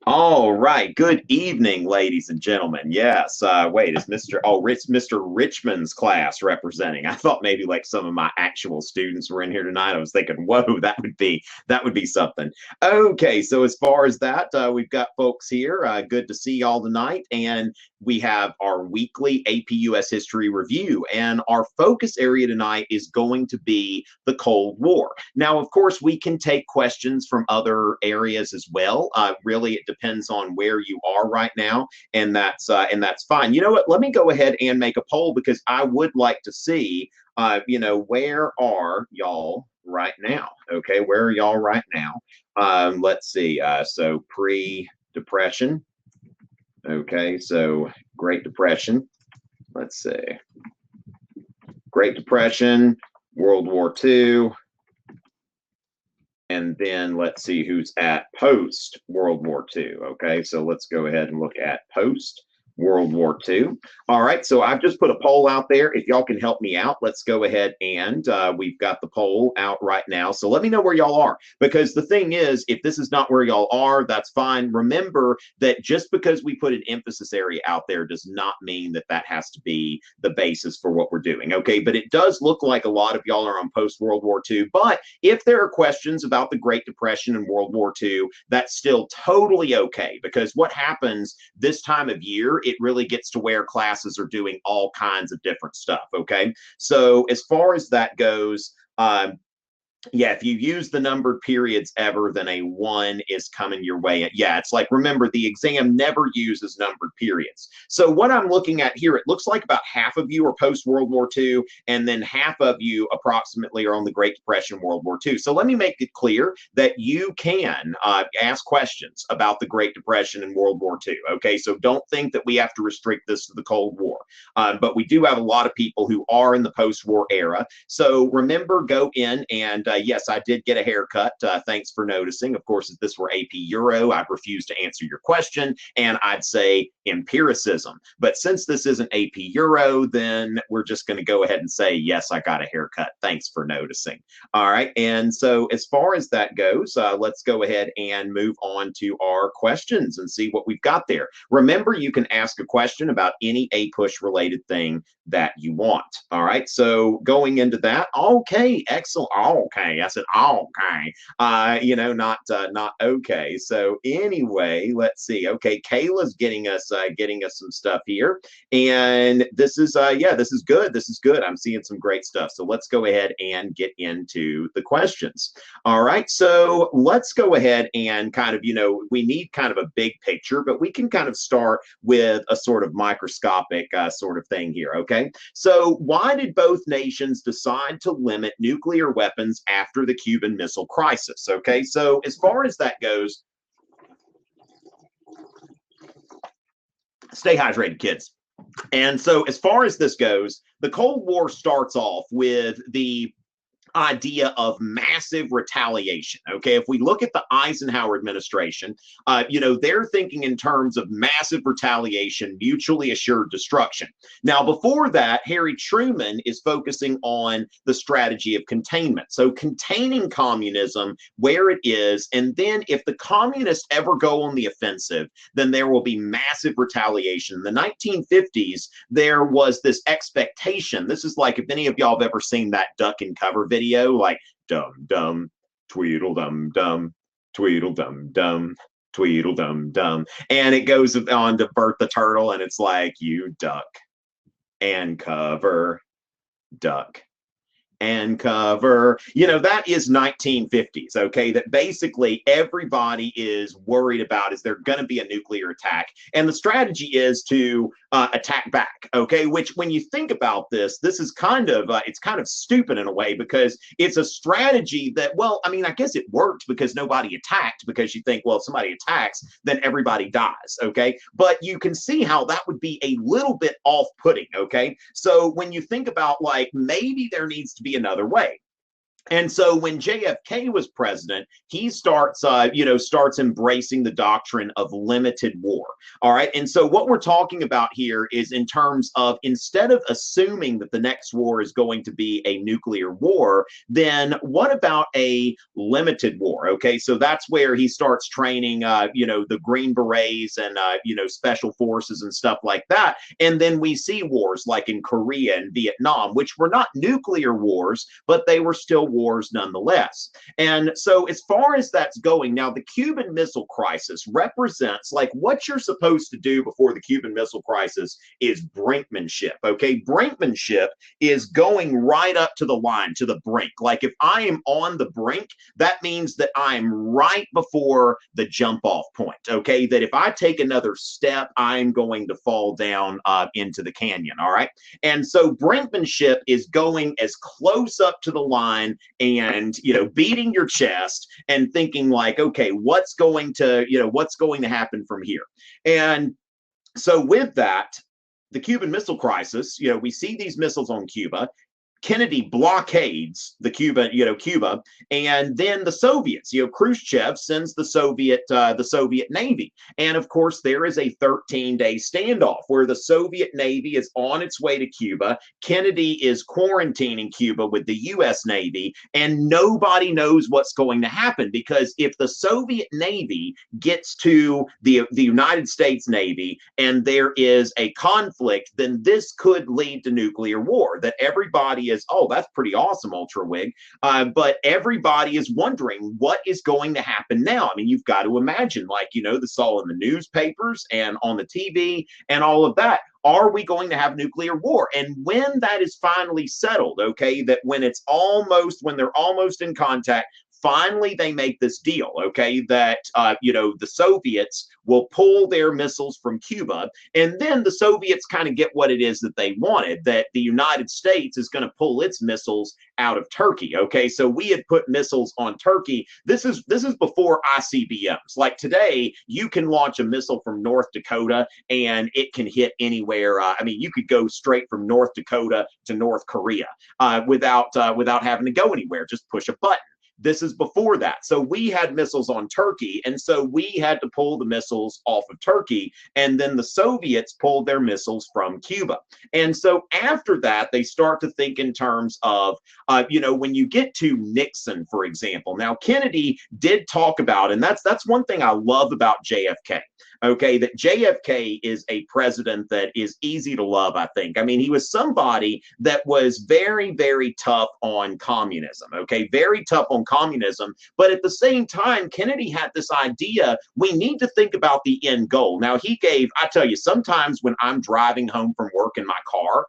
All right. Good evening, ladies and gentlemen. Yes. Wait, is Mr. Richmond's class representing? I thought maybe like some of my actual students were in here tonight. I was thinking, whoa, that would be something. Okay. So as far as that, we've got folks here. Good to see y'all tonight, and we have our weekly AP U.S. history review, and our focus area tonight is going to be the Cold War. Now, of course, we can take questions from other areas as well. Really, it depends on where you are right now, and that's fine. You know what? Let me go ahead and make a poll because I would like to see, where are y'all right now? Okay, where are y'all right now? Let's see. So pre-depression. Okay, so Great Depression. Let's see. Great Depression, World War II, and then let's see who's at post World War II. Okay, so let's go ahead and look at post World War II. All right, so I've just put a poll out there. If y'all can help me out, let's go ahead and we've got the poll out right now. So let me know where y'all are, because the thing is, if this is not where y'all are, that's fine. Remember that just because we put an emphasis area out there does not mean that that has to be the basis for what we're doing. Okay, but it does look like a lot of y'all are on post World War II. But if there are questions about the Great Depression and World War II, that's still totally okay, because what happens this time of year, it really gets to where classes are doing all kinds of different stuff. Okay, so as far as that goes, yeah, if you use the numbered periods ever, then a 1 is coming your way. Yeah, it's like, remember, the exam never uses numbered periods. So what I'm looking at here, it looks like about half of you are post-World War II, and then half of you approximately are on the Great Depression, World War II. So let me make it clear that you can ask questions about the Great Depression and World War II. Okay, so don't think that we have to restrict this to the Cold War. But we do have a lot of people who are in the post-war era. So remember, go in and yes, I did get a haircut. Thanks for noticing. Of course, if this were AP Euro, I'd refuse to answer your question, and I'd say empiricism. But since this isn't AP Euro, then we're just going to go ahead and say, yes, I got a haircut. Thanks for noticing. All right. And so as far as that goes, let's go ahead and move on to our questions and see what we've got there. Remember, you can ask a question about any APUSH related thing that you want. All right. So going into that, okay, excellent. Okay, I said okay. Not okay. So anyway, let's see. Okay, Kayla's getting us some stuff here, and this is this is good. This is good. I'm seeing some great stuff. So let's go ahead and get into the questions. All right. So let's go ahead and kind of, we need kind of a big picture, but we can kind of start with a sort of microscopic sort of thing here. Okay. So why did both nations decide to limit nuclear weapons after the Cuban Missile Crisis? Okay. So as far as that goes, stay hydrated, kids. And so as far as this goes, the Cold War starts off with the idea of massive retaliation. Okay, if we look at the Eisenhower administration, they're thinking in terms of massive retaliation, mutually assured destruction. Now, before that, Harry Truman is focusing on the strategy of containment. So containing communism where it is, and then if the communists ever go on the offensive, then there will be massive retaliation. In the 1950s, there was this expectation. This is like, if any of y'all have ever seen that duck and cover video, like dum dum, tweedle dum dum, tweedle dum dum, tweedle dum dum, and it goes on to Bert the Turtle, and it's like, you duck and cover, duck and cover. That is 1950s, okay? That basically everybody is worried about, is there going to be a nuclear attack? And the strategy is to attack back, okay? Which, when you think about this is kind of, it's kind of stupid in a way, because it's a strategy that, well, I mean, I guess it worked because nobody attacked, because you think, well, if somebody attacks, then everybody dies, okay? But you can see how that would be a little bit off-putting, okay? So when you think about, like, maybe there needs to be another way. And so when JFK was president, he starts, starts embracing the doctrine of limited war. All right. And so what we're talking about here is in terms of, instead of assuming that the next war is going to be a nuclear war, then what about a limited war? Okay. So that's where he starts training, the Green Berets and, special forces and stuff like that. And then we see wars like in Korea and Vietnam, which were not nuclear wars, but they were still wars nonetheless. And so as far as that's going, now the Cuban Missile Crisis represents, like, what you're supposed to do before the Cuban Missile Crisis is brinkmanship. Okay, brinkmanship is going right up to the line, to the brink. Like, if I am on the brink, that means that I'm right before the jump off point. Okay, that if I take another step, I'm going to fall down into the canyon. All right. And so brinkmanship is going as close up to the line and, beating your chest and thinking like, okay, what's going to happen from here? And so with that, the Cuban Missile Crisis, we see these missiles on Cuba. Kennedy blockades Cuba, and then the Soviets, Khrushchev sends the Soviet Navy. And of course, there is a 13-day standoff where the Soviet Navy is on its way to Cuba. Kennedy is quarantining Cuba with the U.S. Navy, and nobody knows what's going to happen, because if the Soviet Navy gets to the United States Navy and there is a conflict, then this could lead to nuclear war. That everybody is, oh, that's pretty awesome, Ultra Wig. But everybody is wondering what is going to happen now. I mean, you've got to imagine, this all in the newspapers and on the TV and all of that. Are we going to have nuclear war? And when that is finally settled, okay, that when they're almost in contact, finally they make this deal, okay, that, the Soviets will pull their missiles from Cuba, and then the Soviets kind of get what it is that they wanted, that the United States is going to pull its missiles out of Turkey, okay? So we had put missiles on Turkey. This is before ICBMs. Like today, you can launch a missile from North Dakota and it can hit anywhere. You could go straight from North Dakota to North Korea without having to go anywhere. Just push a button. This is before that. So we had missiles on Turkey, and so we had to pull the missiles off of Turkey, and then the Soviets pulled their missiles from Cuba. And so after that, they start to think in terms of, when you get to Nixon, for example. Now, Kennedy did talk about, and that's one thing I love about JFK. Okay, that JFK is a president that is easy to love, I think. I mean, he was somebody that was very, very tough on communism, okay, very tough on communism. But at the same time, Kennedy had this idea, we need to think about the end goal. Now, I tell you, sometimes when I'm driving home from work in my car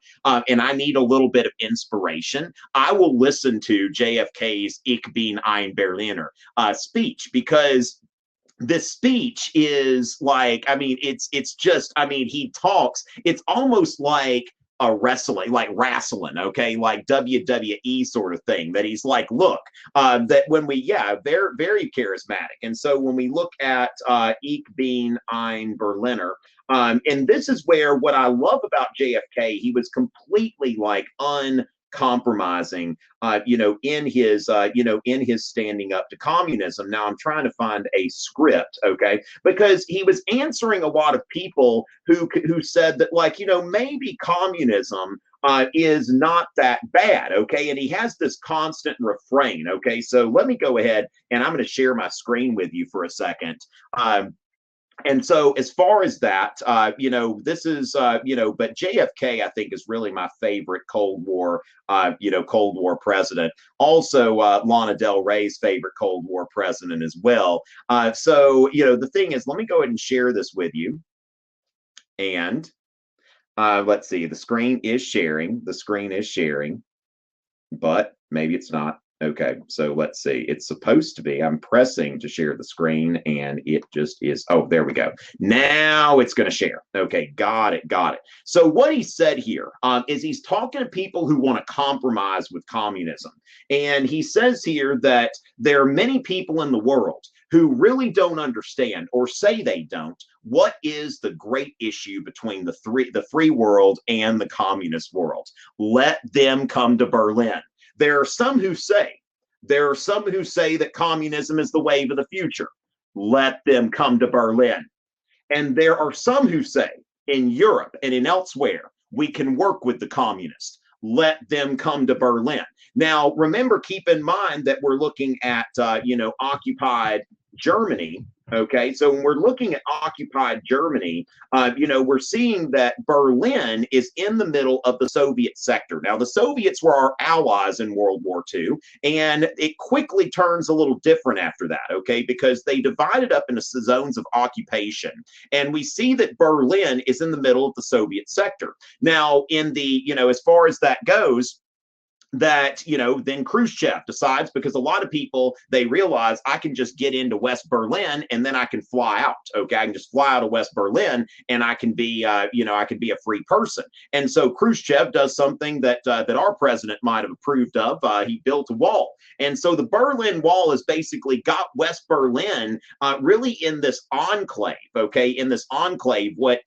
and I need a little bit of inspiration, I will listen to JFK's Ich bin ein Berliner speech, because this speech is like, he talks, it's almost like a wrestling, okay, like WWE sort of thing, that he's like, look, that when they're very charismatic. And so when we look at Ich bin ein Berliner, and this is where what I love about JFK, he was completely uncompromising, in his standing up to communism. Now I'm trying to find a script, okay, because he was answering a lot of people who said that, maybe communism is not that bad, okay, and he has this constant refrain, okay. So let me go ahead and I'm going to share my screen with you for a second. And so as far as that, this is, but JFK, I think, is really my favorite Cold War president. Also, Lana Del Rey's favorite Cold War president as well. So, the thing is, let me go ahead and share this with you. And let's see, the screen is sharing, but maybe it's not. Okay, so let's see. It's supposed to be. I'm pressing to share the screen, and it just is. Oh, there we go. Now it's going to share. Okay, got it. So what he said here is he's talking to people who want to compromise with communism. And he says here that there are many people in the world who really don't understand, or say they don't, what is the great issue between the free world and the communist world. Let them come to Berlin. There are some who say There are some who say that communism is the wave of the future. Let them come to Berlin. And there are some who say in Europe and in elsewhere, we can work with the communists. Let them come to Berlin. Now, remember, keep in mind that we're looking at, occupied Germany. Okay, so when we're looking at occupied Germany, we're seeing that Berlin is in the middle of the Soviet sector. Now, the Soviets were our allies in World War II, and it quickly turns a little different after that, okay, because they divided up into zones of occupation. And we see that Berlin is in the middle of the Soviet sector. Now, in the, as far as that goes, that then Khrushchev decides, because a lot of people, they realize I can just get into West Berlin and then I can fly out. Okay, I can just fly out of West Berlin and I can be I can be a free person. And so Khrushchev does something that our president might have approved of. He built a wall. And so the Berlin Wall has basically got West Berlin really in this enclave. Okay, in this enclave, what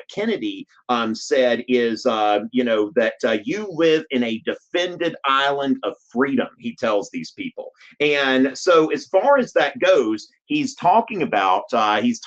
Kennedy said is that you live in a defended island of freedom, he tells these people. And so as far as that goes, he's talking about this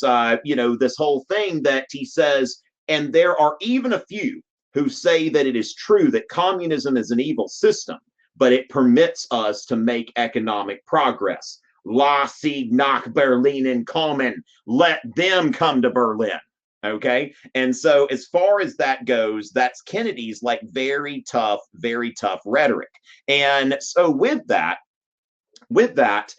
this whole thing that he says, and there are even a few who say that it is true that communism is an evil system, but it permits us to make economic progress. Lass sie nach Berlin kommen. Let them come to Berlin. Okay. And so as far as that goes, that's Kennedy's like very tough rhetoric. And so with that, that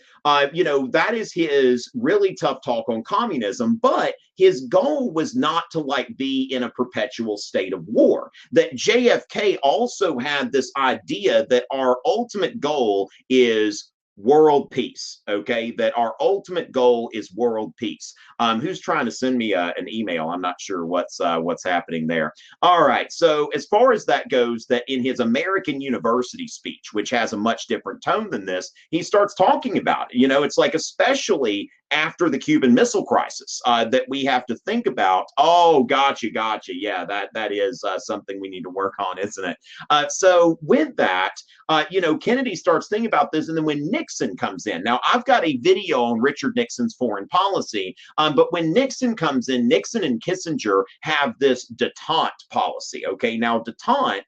is his really tough talk on communism, but his goal was not to like be in a perpetual state of war. That JFK also had this idea that our ultimate goal is world peace. Okay, that our ultimate goal is world peace. Who's trying to send me an email? I'm not sure what's happening there. All right, so as far as that goes, that in his American University speech, which has a much different tone than this, he starts talking about it. It's like, especially after the Cuban Missile Crisis, that we have to think about. Oh, gotcha. Yeah, that is something we need to work on, isn't it? So with that, Kennedy starts thinking about this, and then when Nixon comes in, now I've got a video on Richard Nixon's foreign policy, but when Nixon comes in, Nixon and Kissinger have this détente policy. Okay, now détente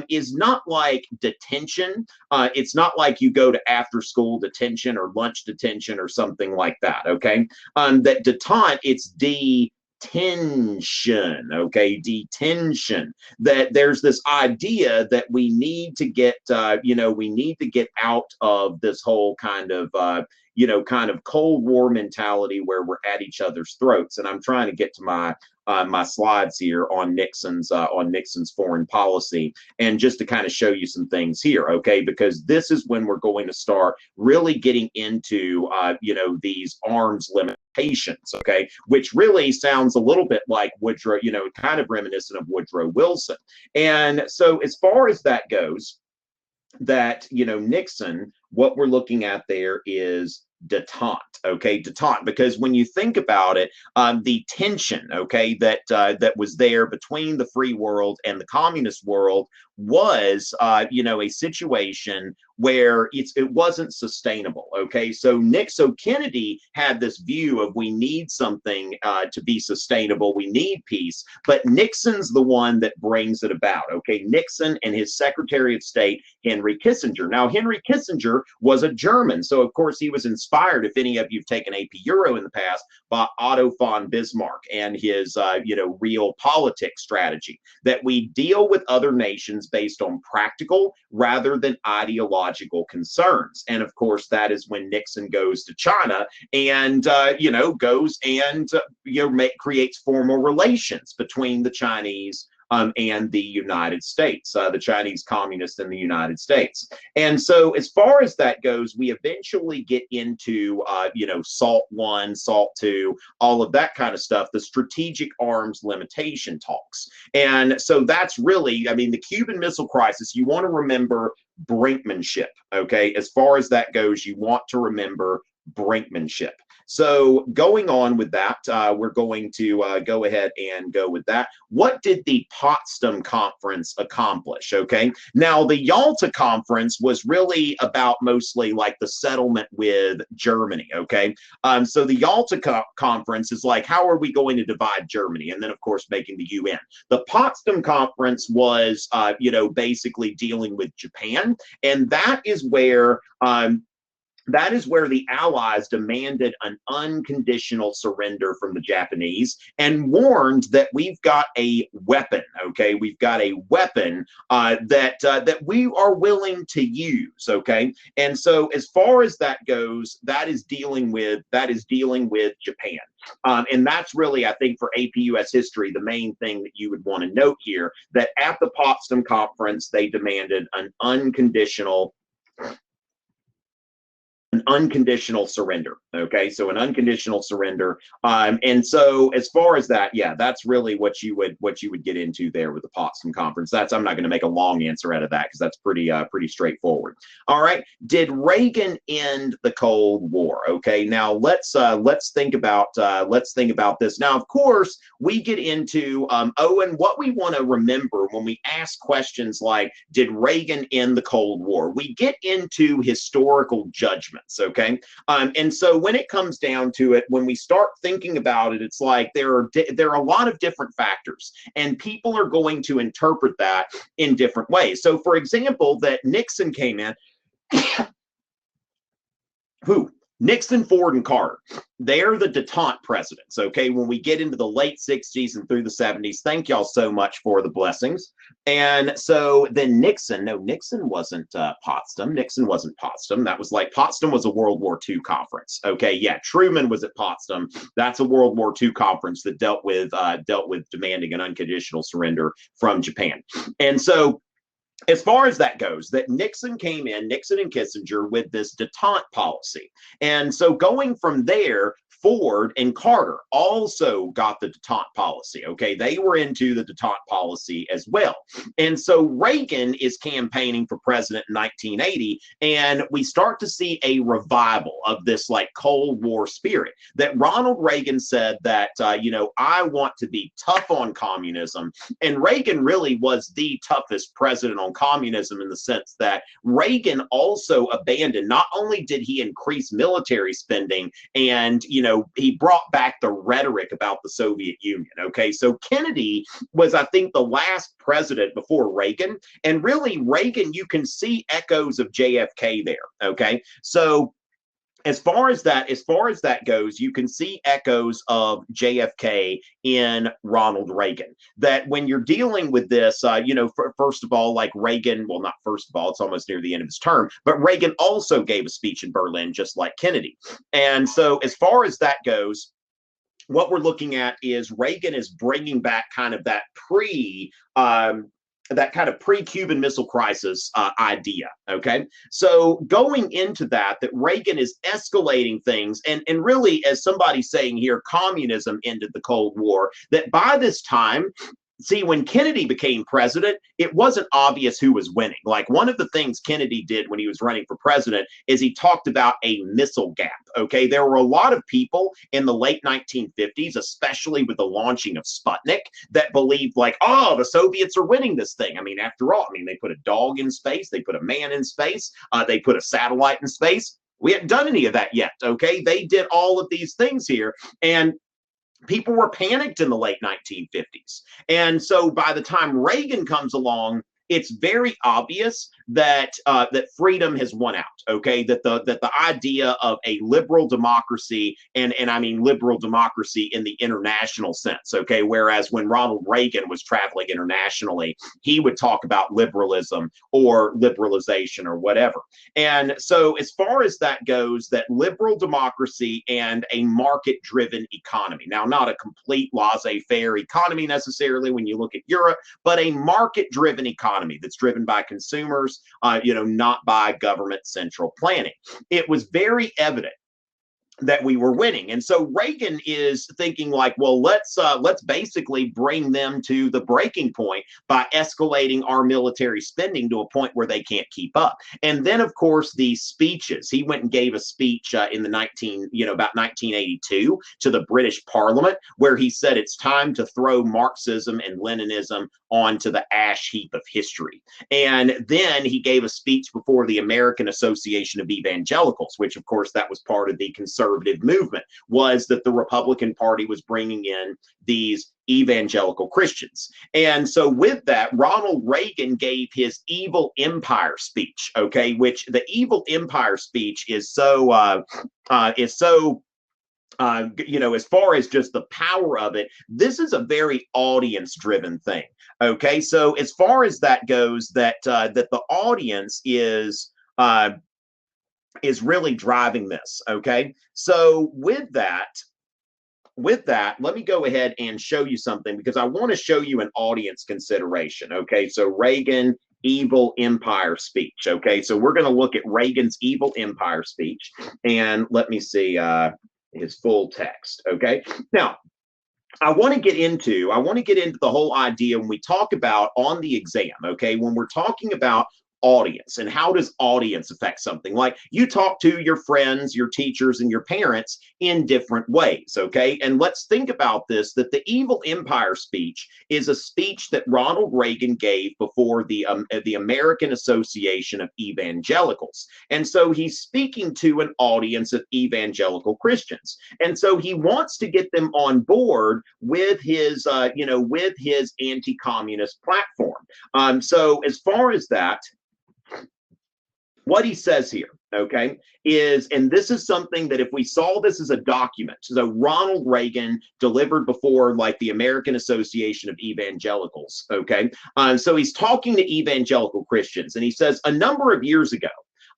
is not like detention. It's not like you go to after-school detention or lunch detention or something like that. Okay, that détente, it's detention. Okay, detention. That there's this idea that we need to get out of this whole kind of Cold War mentality where we're at each other's throats. And I'm trying to get to my slides here on Nixon's foreign policy, and just to kind of show you some things here, okay? Because this is when we're going to start really getting into these arms limitations, okay? Which really sounds a little bit like Woodrow, kind of reminiscent of Woodrow Wilson. And so as far as that goes, that Nixon, what we're looking at there is détente, okay, détente, because when you think about it, the tension, okay, that was there between the free world and the communist world was, a situation where it wasn't sustainable, okay? So Kennedy had this view of we need something to be sustainable, we need peace, but Nixon's the one that brings it about, okay? Nixon and his Secretary of State, Henry Kissinger. Now, Henry Kissinger was a German, so of course he was inspired, if any of you've taken AP Euro in the past, by Otto von Bismarck and his, Realpolitik strategy, that we deal with other nations based on practical rather than ideological concerns. And of course, that is when Nixon goes to China and, creates formal relations between the Chinese and the United States, the Chinese communists in the United States. And so as far as that goes, we eventually get into, SALT 1, SALT 2, all of that kind of stuff, the strategic arms limitation talks. And so that's really, the Cuban Missile Crisis, you want to remember brinkmanship, okay? As far as that goes, you want to remember brinkmanship. So going on with that, we're going to go ahead and go with that. What did the Potsdam Conference accomplish? Okay, now the Yalta Conference was really about mostly like the settlement with Germany. Okay, so the Yalta Conference is like, how are we going to divide Germany? And then, of course, making the UN. The Potsdam Conference was, basically dealing with Japan, and that is where the Allies demanded an unconditional surrender from the Japanese and warned that we've got a weapon. Okay, we've got a weapon that we are willing to use. Okay, and so as far as that goes, that is dealing with Japan. And that's really, I think, for AP U.S. history, the main thing that you would want to note here, that at the Potsdam Conference, they demanded an unconditional surrender. Okay, so an unconditional surrender. And so as far as that, yeah, that's really what you would get into there with the Potsdam Conference. I'm not going to make a long answer out of that because that's pretty straightforward. All right, did Reagan end the Cold War? Okay, now let's think about this. Now, of course, we get into Owen, what we want to remember when we ask questions like, did Reagan end the Cold War? We get into historical judgment. Okay, and so when it comes down to it, when we start thinking about it, it's like there are a lot of different factors, and people are going to interpret that in different ways. So, for example, that Nixon came in. Nixon, Ford, and Carter. They're the detente presidents, okay? When we get into the late 60s and through the 70s, thank y'all so much for the blessings. And so then Nixon wasn't Potsdam. Nixon wasn't Potsdam. That was like, Potsdam was a World War II conference, okay? Yeah, Truman was at Potsdam. That's a World War II conference that dealt with demanding an unconditional surrender from Japan. And so as far as that goes, that Nixon came in, Nixon and Kissinger, with this detente policy. And so going from there, Ford and Carter also got the detente policy. Okay, they were into the detente policy as well. And so Reagan is campaigning for president in 1980, and we start to see a revival of this like Cold War spirit. That Ronald Reagan said that, I want to be tough on communism. And Reagan really was the toughest president on communism in the sense that Reagan also abandoned, not only did he increase military spending and, he brought back the rhetoric about the Soviet Union. Okay, so Kennedy was, I think, the last president before Reagan. And really, Reagan, you can see echoes of JFK there. Okay, so as far as that goes, you can see echoes of JFK in Ronald Reagan. That when you're dealing with this, first of all, like Reagan, well, not first of all, it's almost near the end of his term, but Reagan also gave a speech in Berlin, just like Kennedy. And so as far as that goes, what we're looking at is Reagan is bringing back kind of that pre-Cuban Missile Crisis idea, okay? So going into that Reagan is escalating things, and really, as somebody's saying here, communism ended the Cold War, that by this time, see, when Kennedy became president, it wasn't obvious who was winning. Like, one of the things Kennedy did when he was running for president is he talked about a missile gap, okay? There were a lot of people in the late 1950s, especially with the launching of Sputnik, that believed like, oh, the Soviets are winning this thing. I mean, after all, they put a dog in space, they put a man in space, they put a satellite in space. We haven't done any of that yet, okay? They did all of these things here, and people were panicked in the late 1950s. And so by the time Reagan comes along, it's very obvious that that freedom has won out. Okay, that the idea of a liberal democracy, and I mean liberal democracy in the international sense. Okay, whereas when Ronald Reagan was traveling internationally, he would talk about liberalism or liberalization or whatever. And so as far as that goes, that liberal democracy and a market-driven economy. Now, not a complete laissez-faire economy necessarily when you look at Europe, but a market-driven economy that's driven by consumers, not by government central planning. It was very evident that we were winning. And so Reagan is thinking like, well, let's basically bring them to the breaking point by escalating our military spending to a point where they can't keep up. And then, of course, these speeches. He went and gave a speech in the about 1982 to the British Parliament, where he said it's time to throw Marxism and Leninism onto the ash heap of history. And then he gave a speech before the American Association of Evangelicals, which, of course, that was part of the conservative movement, was that the Republican Party was bringing in these evangelical Christians. And so with that, Ronald Reagan gave his Evil Empire speech, okay, which the Evil Empire speech is so as far as just the power of it, this is a very audience-driven thing. Okay, so as far as that goes, that the audience is really driving this. Okay, so with that, let me go ahead and show you something, because I want to show you an audience consideration. Okay, so Reagan Evil Empire speech. Okay, so we're going to look at Reagan's Evil Empire speech, and let me see his full text. Okay, now I want to get into the whole idea when we talk about on the exam. Okay, when we're talking about audience and how does audience affect something, like you talk to your friends, your teachers, and your parents in different ways. Okay, and let's think about this, that the Evil Empire speech is a speech that Ronald Reagan gave before the American Association of Evangelicals. And so he's speaking to an audience of evangelical Christians, and so he wants to get them on board with his with his anti-communist platform. So as far as that, what he says here, okay, is, and this is something that if we saw this as a document, so Ronald Reagan delivered before like the American Association of Evangelicals, okay, so he's talking to evangelical Christians, and he says, a number of years ago,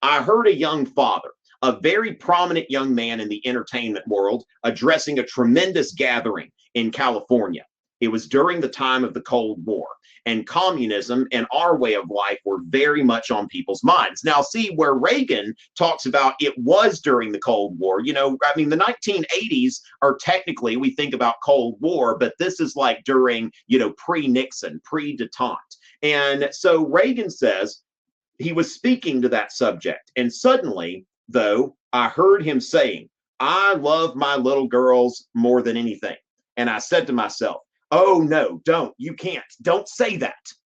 I heard a young father, a very prominent young man in the entertainment world, addressing a tremendous gathering in California. It was during the time of the Cold War, and communism and our way of life were very much on people's minds. Now, see where Reagan talks about it was during the Cold War. You know, I mean, the 1980s are technically, we think about Cold War, but this is like during, pre-Nixon, pre-Detente. And so Reagan says he was speaking to that subject. And suddenly, though, I heard him saying, I love my little girls more than anything. And I said to myself, oh, no, you can't. Don't say that.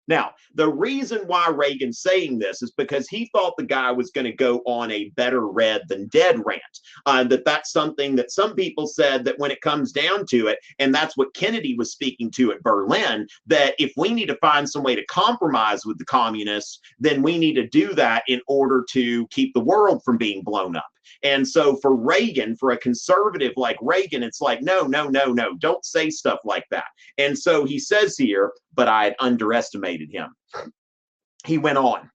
Now, the reason why Reagan's saying this is because he thought the guy was going to go on a better red than dead rant. That's something that some people said that when it comes down to it, and that's what Kennedy was speaking to at Berlin, that if we need to find some way to compromise with the communists, then we need to do that in order to keep the world from being blown up. And so for Reagan, for a conservative like Reagan, it's like, no, don't say stuff like that. And so he says here, but I had underestimated him. He went on,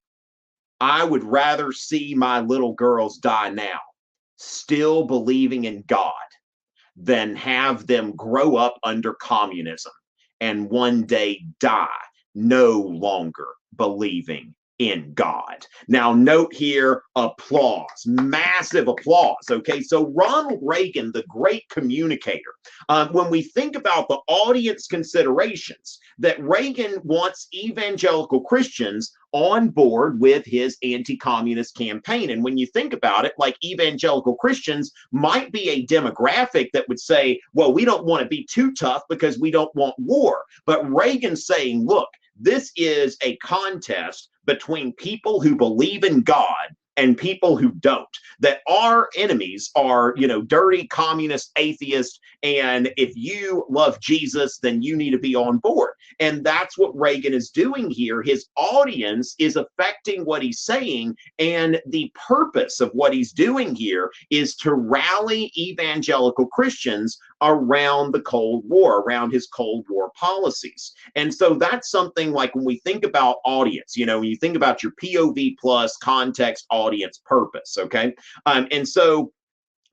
I would rather see my little girls die now, still believing in God, than have them grow up under communism and one day die no longer believing in God. Now, note here, applause, massive applause. Okay, so Ronald Reagan, the great communicator, when we think about the audience considerations, that Reagan wants evangelical Christians on board with his anti-communist campaign. And when you think about it, like evangelical Christians might be a demographic that would say, well, we don't want to be too tough because we don't want war. But Reagan's saying, look, this is a contest between people who believe in God and people who don't, that our enemies are, dirty communist atheists. And if you love Jesus, then you need to be on board. And that's what Reagan is doing here. His audience is affecting what he's saying. And the purpose of what he's doing here is to rally evangelical Christians around the Cold War, around his Cold War policies. And so that's something like when we think about audience, when you think about your POV plus context, audience, purpose, okay? And so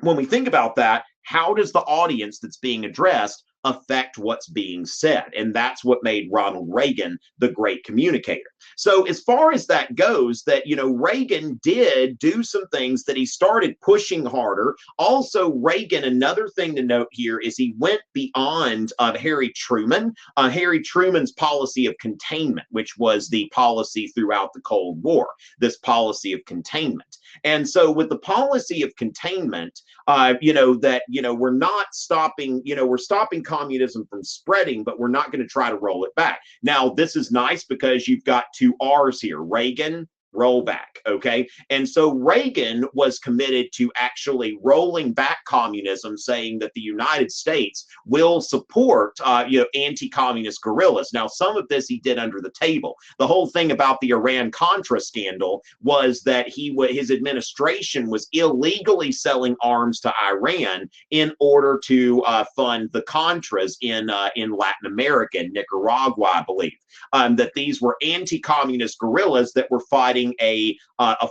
when we think about that, how does the audience that's being addressed affect what's being said. And that's what made Ronald Reagan the great communicator. So as far as that goes, that, Reagan did do some things that he started pushing harder. Also, Reagan, another thing to note here is he went beyond Harry Truman, Harry Truman's policy of containment, which was the policy throughout the Cold War, this policy of containment. And so with the policy of containment, we're not stopping, we're stopping communism from spreading, but we're not going to try to roll it back. Now, this is nice because you've got two R's here, Reagan, rollback. Okay. And so Reagan was committed to actually rolling back communism, saying that the United States will support, anti-communist guerrillas. Now, some of this he did under the table. The whole thing about the Iran-Contra scandal was that his administration was illegally selling arms to Iran in order to fund the Contras in Latin America, in Nicaragua, I believe. That these were anti-communist guerrillas that were fighting a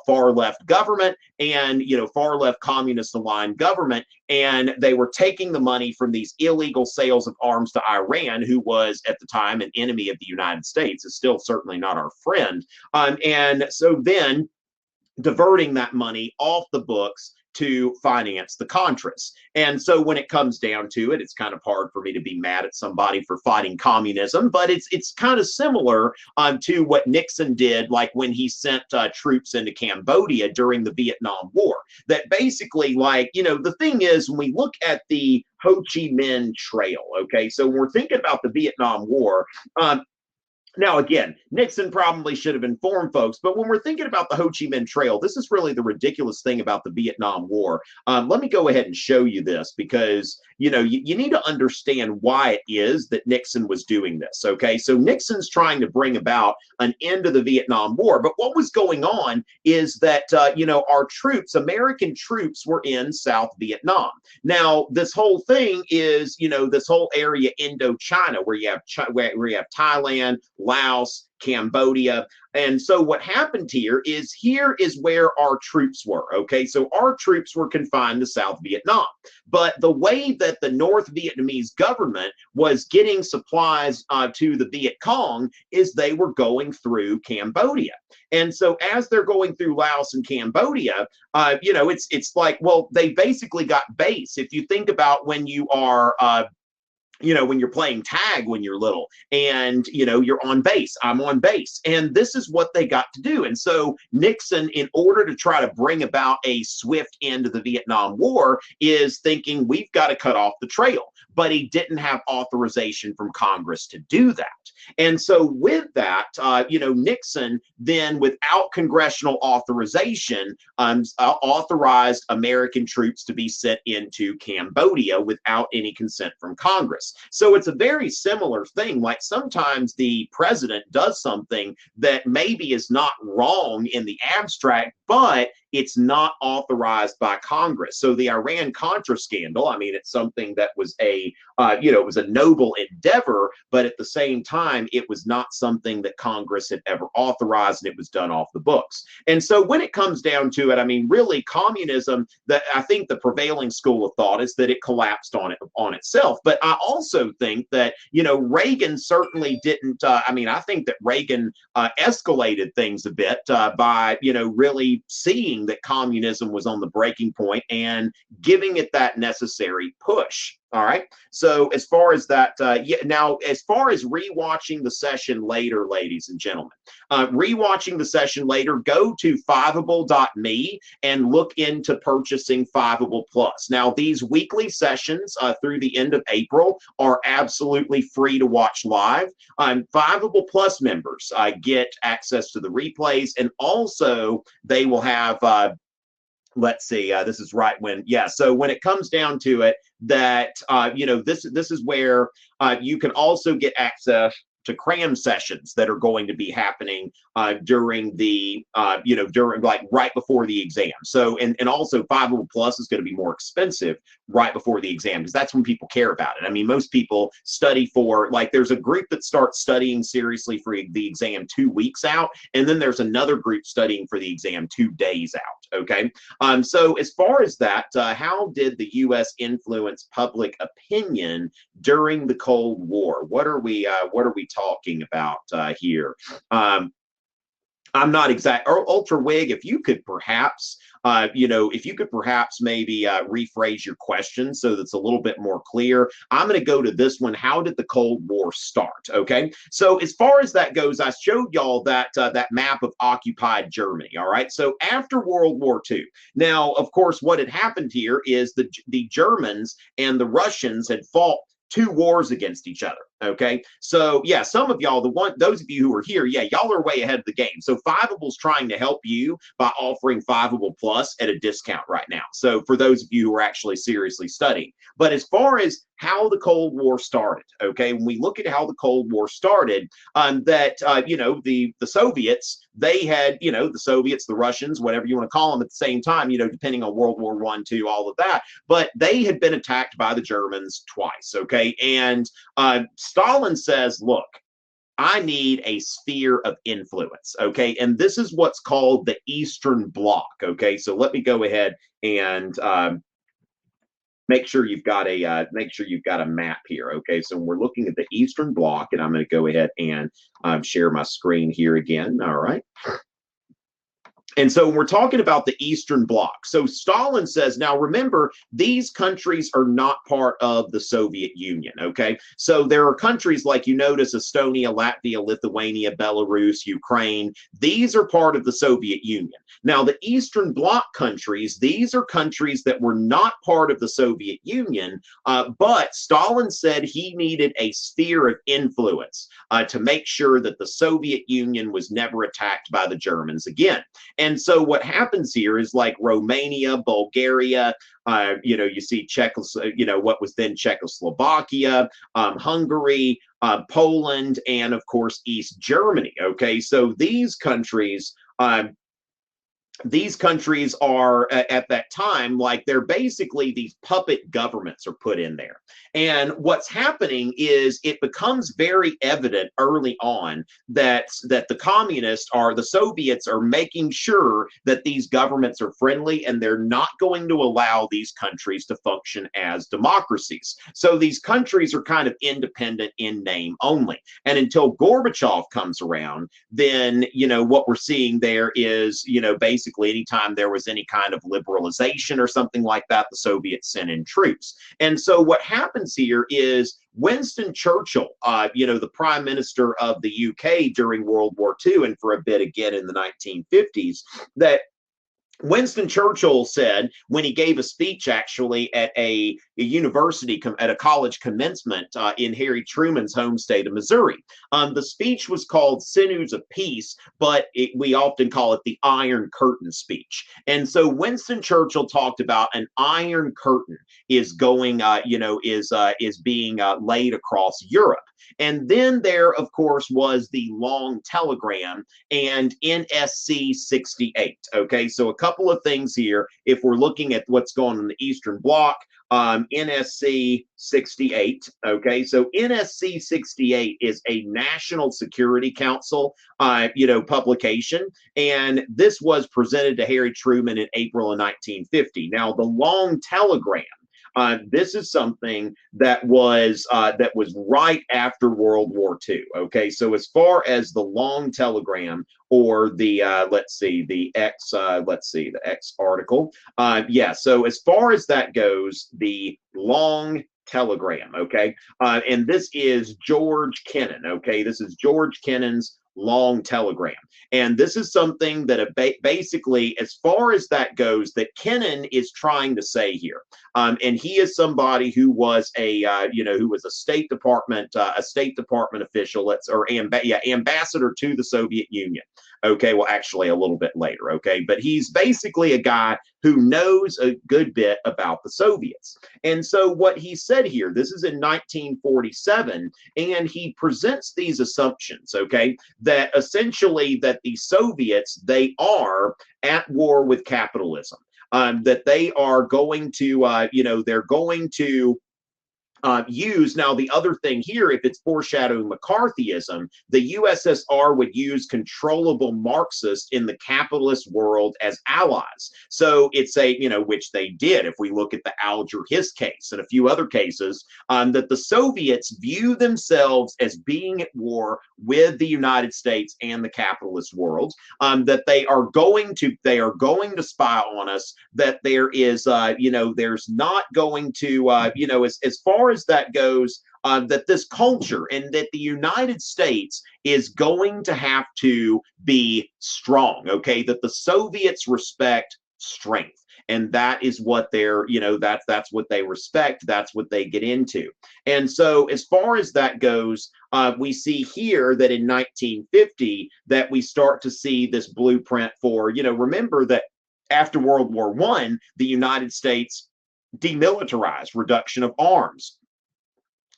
far left government and far left communist aligned government, and they were taking the money from these illegal sales of arms to Iran, who was at the time an enemy of the United States, is still certainly not our friend, and so then diverting that money off the books to finance the Contras. And so when it comes down to it, it's kind of hard for me to be mad at somebody for fighting communism, but it's kind of similar to what Nixon did, like when he sent troops into Cambodia during the Vietnam War. That basically, the thing is, when we look at the Ho Chi Minh Trail, okay, so when we're thinking about the Vietnam War, now, again, Nixon probably should have informed folks, but when we're thinking about the Ho Chi Minh Trail, this is really the ridiculous thing about the Vietnam War. Let me go ahead and show you this because, you need to understand why it is that Nixon was doing this, okay? So Nixon's trying to bring about an end to the Vietnam War, but what was going on is that, our troops, American troops, were in South Vietnam. Now, this whole thing is, this whole area, Indochina, where you have Thailand, Laos, Cambodia. And so what happened here is where our troops were, okay? So our troops were confined to South Vietnam. But the way that the North Vietnamese government was getting supplies to the Viet Cong is they were going through Cambodia. And so as they're going through Laos and Cambodia, it's like, well, they basically got base. If you think about when you are when you're playing tag when you're little and, you're on base, I'm on base. And this is what they got to do. And so Nixon, in order to try to bring about a swift end to the Vietnam War, is thinking we've got to cut off the trail. But he didn't have authorization from Congress to do that. And so with that, Nixon then, without congressional authorization, authorized American troops to be sent into Cambodia without any consent from Congress. So it's a very similar thing. Like sometimes the president does something that maybe is not wrong in the abstract, but it's not authorized by Congress. So the Iran-Contra scandal, it's something that was it was a noble endeavor, but at the same time, it was not something that Congress had ever authorized, and it was done off the books. And so when it comes down to it, really communism, I think the prevailing school of thought is that it collapsed on itself. But I also think that, Reagan certainly didn't, I think that Reagan escalated things a bit by, really seeing that communism was on the breaking point and giving it that necessary push. All right. So as far as that, now, as far as rewatching the session later, ladies and gentlemen, rewatching the session later, go to Fiveable.me and look into purchasing Fiveable Plus. Now, these weekly sessions through the end of April are absolutely free to watch live. Fiveable Plus members get access to the replays, and also they will have let's see, this is right when, so when it comes down to it, that, this is where you can also get access to cram sessions that are going to be happening during the, during right before the exam. So, and also Fiveable Plus is going to be more expensive right before the exam, because that's when people care about it. I mean, most people study for, like, there's a group that starts studying seriously for the exam 2 weeks out, and then there's another group studying for the exam 2 days out. Okay. So as far as that, how did the U.S. influence public opinion during the Cold War? What are we talking about here? I'm not exact. Ultra Wig, if you could perhaps, if you could perhaps maybe rephrase your question so that's a little bit more clear. I'm going to go to this one. How did the Cold War start? Okay. So as far as that goes, I showed y'all that that map of occupied Germany. All right. So after World War II, now, of course, what had happened here is the Germans and the Russians had fought 2 wars against each other. Okay. So yeah, some of y'all, those of you who are here, yeah, y'all are way ahead of the game. So Fiveable's trying to help you by offering Fiveable Plus at a discount right now. So for those of you who are actually seriously studying, but as far as how the Cold War started, okay, when we look at how the Cold War started, the Soviets, they had, the Soviets, the Russians, whatever you want to call them at the same time, depending on World War I, II, all of that, but they had been attacked by the Germans twice, okay, and Stalin says, look, I need a sphere of influence, okay? And this is what's called the Eastern Bloc, okay? So let me go ahead and make sure you've got a map here, okay? So we're looking at the Eastern Bloc, and I'm going to go ahead and share my screen here again, all right? And so we're talking about the Eastern Bloc. So Stalin says, now remember, these countries are not part of the Soviet Union, okay? So there are countries like, you notice, Estonia, Latvia, Lithuania, Belarus, Ukraine. These are part of the Soviet Union. Now, the Eastern Bloc countries, these are countries that were not part of the Soviet Union, but Stalin said he needed a sphere of influence to make sure that the Soviet Union was never attacked by the Germans again. And so what happens here is like Romania, Bulgaria, you see what was then Czechoslovakia, Hungary, Poland, and of course, East Germany. Okay, so these countries are at that time, like, they're basically these puppet governments are put in there. And what's happening is it becomes very evident early on that the communists the Soviets are making sure that these governments are friendly, and they're not going to allow these countries to function as democracies. So these countries are kind of independent in name only. And until Gorbachev comes around, then, what we're seeing there is, basically anytime there was any kind of liberalization or something like that, the Soviets sent in troops. And so what happens here is Winston Churchill, the prime minister of the UK during World War II, and for a bit again in the 1950s, that Winston Churchill said when he gave a speech actually at a university, at a college commencement in Harry Truman's home state of Missouri. The speech was called Sinews of Peace, but we often call it the Iron Curtain speech. And so Winston Churchill talked about an Iron Curtain is going, is being laid across Europe. And then there, of course, was the Long Telegram and NSC 68. Okay, so a couple of things here. If we're looking at what's going on in the Eastern Bloc, NSC 68. Okay, so NSC 68 is a National Security Council, publication, and this was presented to Harry Truman in April of 1950. Now, the Long Telegram. This is something that was right after World War II. Okay, so as far as the Long Telegram or the the X article, So as far as that goes, the Long Telegram. Okay, and this is George Kennan. Okay, this is George Kennan's Long Telegram. And this is something that basically, as far as that goes, that Kennan is trying to say here. And he is somebody who was who was a State Department official, ambassador to the Soviet Union. Okay, well, actually a little bit later. Okay, but he's basically a guy who knows a good bit about the Soviets. And so what he said here, this is in 1947, and he presents these assumptions, okay, that essentially that the Soviets, they are at war with capitalism. that they are going to, they're going to use. Now, the other thing here, if it's foreshadowing McCarthyism, the USSR would use controllable Marxists in the capitalist world as allies. So it's which they did. If we look at the Alger-Hiss case and a few other cases, that the Soviets view themselves as being at war with the United States and the capitalist world, that they are going to spy on us, that there is, there's not going to, as far as that goes, that this culture and that the United States is going to have to be strong, okay? That the Soviets respect strength. And that is what they're, that's what they respect. That's what they get into. And so as far as that goes, we see here that in 1950 that we start to see this blueprint for, remember that after World War I, the United States demilitarized, reduction of arms,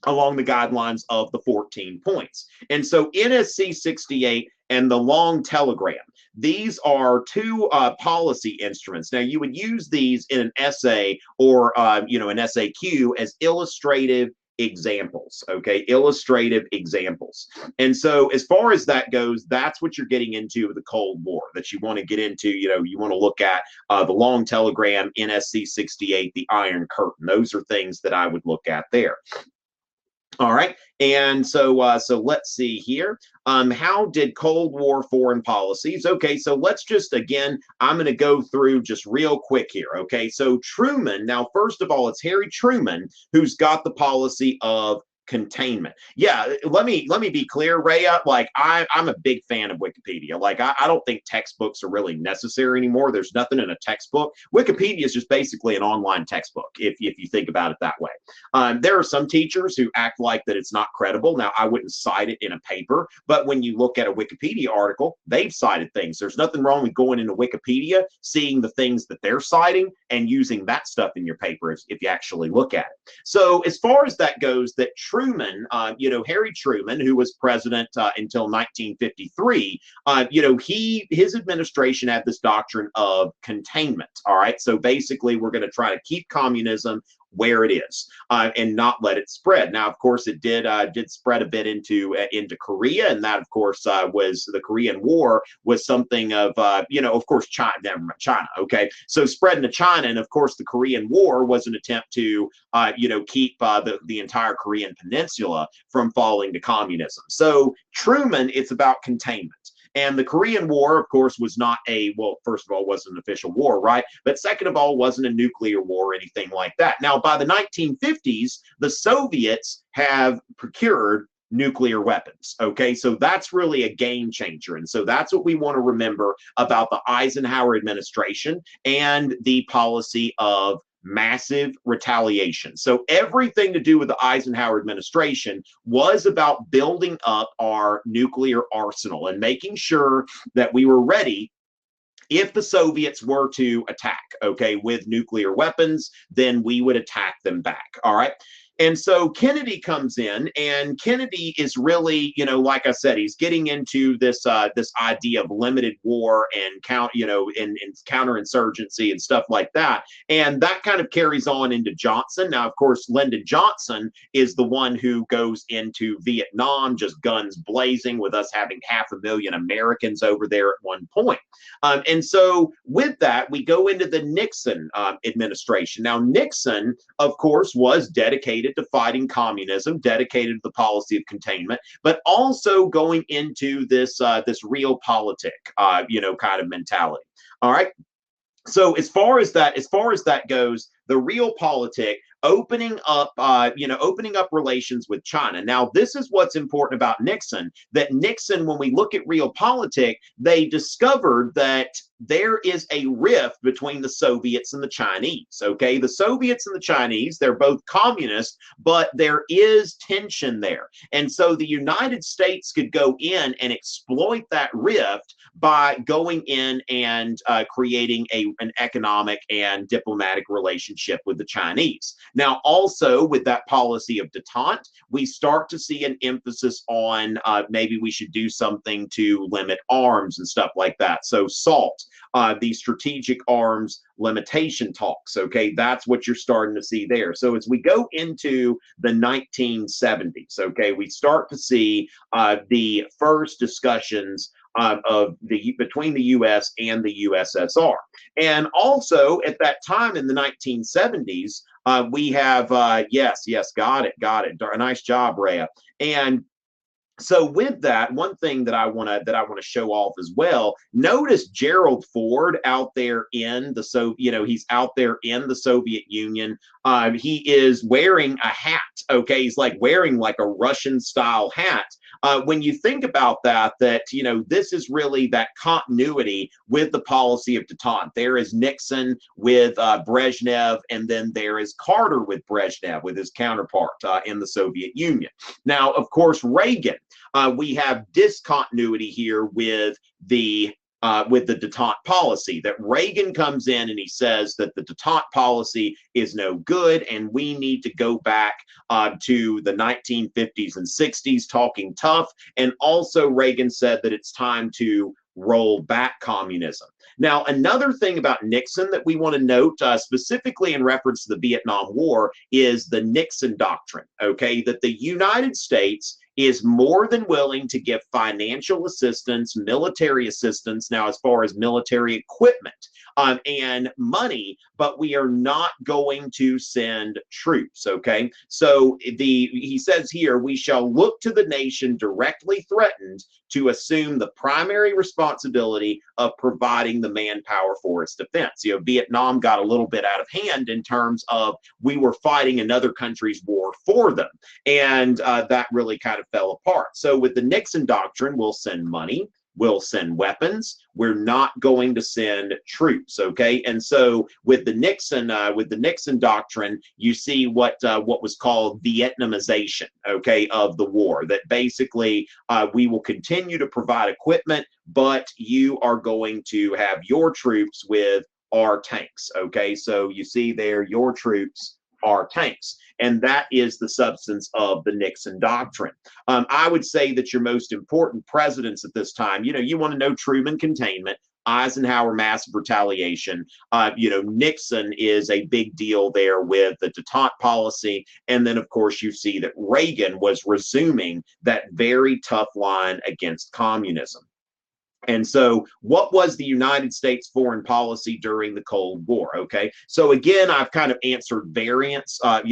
along the guidelines of the 14 points. And so NSC 68 and the long telegram, these are two policy instruments. Now, you would use these in an essay or, an SAQ as illustrative examples, okay? Illustrative examples. And so as far as that goes, that's what you're getting into with the Cold War, that you want to get into, you want to look at the long telegram, NSC 68, the Iron Curtain. Those are things that I would look at there. All right, and so let's see here. How did Cold War foreign policies? Okay, so let's just, again, I'm going to go through just real quick here. Okay, so Truman, now, first of all, it's Harry Truman who's got the policy of containment. Yeah, let me be clear, Rhea. Like I'm a big fan of Wikipedia. Like I don't think textbooks are really necessary anymore. There's nothing in a textbook. Wikipedia is just basically an online textbook, if you think about it that way. There are some teachers who act like that it's not credible. Now, I wouldn't cite it in a paper, but when you look at a Wikipedia article, they've cited things. There's nothing wrong with going into Wikipedia, seeing the things that they're citing, and using that stuff in your paper if you actually look at it. So as far as that goes, that Truman, Harry Truman, who was president until 1953, his administration had this doctrine of containment. All right, so basically, we're going to try to keep communism where it is and not let it spread. Now, of course, it did spread a bit into Korea, and that, of course, was the Korean War was something of of course, China. Okay, so spread into China, and of course, the Korean War was an attempt to keep the entire Korean peninsula from falling to communism. So Truman, it's about containment. And the Korean War, of course, was not first of all, wasn't an official war, right? But second of all, wasn't a nuclear war or anything like that. Now, by the 1950s, the Soviets have procured nuclear weapons, okay? So that's really a game changer. And so that's what we want to remember about the Eisenhower administration and the policy of massive retaliation. So everything to do with the Eisenhower administration was about building up our nuclear arsenal and making sure that we were ready if the Soviets were to attack, okay, with nuclear weapons, then we would attack them back, all right? And so Kennedy comes in, and Kennedy is really, like I said, he's getting into this idea of limited war and counterinsurgency and stuff like that. And that kind of carries on into Johnson. Now, of course, Lyndon Johnson is the one who goes into Vietnam, just guns blazing, with us having 500,000 Americans over there at one point. And so with that, we go into the Nixon administration. Now, Nixon, of course, was dedicated to fighting communism, dedicated to the policy of containment, but also going into this realpolitik, kind of mentality. All right. So as far as that goes, the realpolitik, opening up relations with China. Now, this is what's important about Nixon, that Nixon, when we look at realpolitik, they discovered that there is a rift between the Soviets and the Chinese, okay? The Soviets and the Chinese, they're both communist, but there is tension there. And so the United States could go in and exploit that rift by going in and creating an economic and diplomatic relationship with the Chinese. Now, also with that policy of detente, we start to see an emphasis on maybe we should do something to limit arms and stuff like that. So SALT, the strategic arms limitation talks, okay, that's what you're starting to see there. So as we go into the 1970s, okay, we start to see the first discussions between the U.S. and the USSR. And also at that time in the 1970s, we have, yes, got it. Nice job, Rhea. And so with that, one thing that I want to show off as well. Notice Gerald Ford out there in the he's out there in the Soviet Union. He is wearing a hat. Okay, he's like wearing like a Russian style hat. When you think about that, this is really that continuity with the policy of detente. There is Nixon with Brezhnev, and then there is Carter with Brezhnev, with his counterpart in the Soviet Union. Now, of course, Reagan. We have discontinuity here with the detente policy, that Reagan comes in and he says that the detente policy is no good and we need to go back to the 1950s and 60s, talking tough. And also Reagan said that it's time to roll back communism. Now, another thing about Nixon that we want to note, specifically in reference to the Vietnam War, is the Nixon Doctrine, okay, that the United States is more than willing to give financial assistance, military assistance, now as far as military equipment and money, but we are not going to send troops, okay? So he says here, we shall look to the nation directly threatened to assume the primary responsibility of providing the manpower for its defense. Vietnam got a little bit out of hand in terms of we were fighting another country's war for them, and that really kind of fell apart. So with the Nixon Doctrine, we'll send money, we'll send weapons, we're not going to send troops, okay? And so with the Nixon Doctrine, you see what was called Vietnamization, okay, of the war, that basically we will continue to provide equipment, but you are going to have your troops with our tanks, okay? So you see there, your troops are tanks. And that is the substance of the Nixon Doctrine. I would say that your most important presidents at this time, you want to know Truman, containment, Eisenhower, massive retaliation. Nixon is a big deal there with the detente policy. And then, of course, you see that Reagan was resuming that very tough line against communism. And so what was the United States foreign policy during the Cold War? Okay, so again, I've kind of answered variants of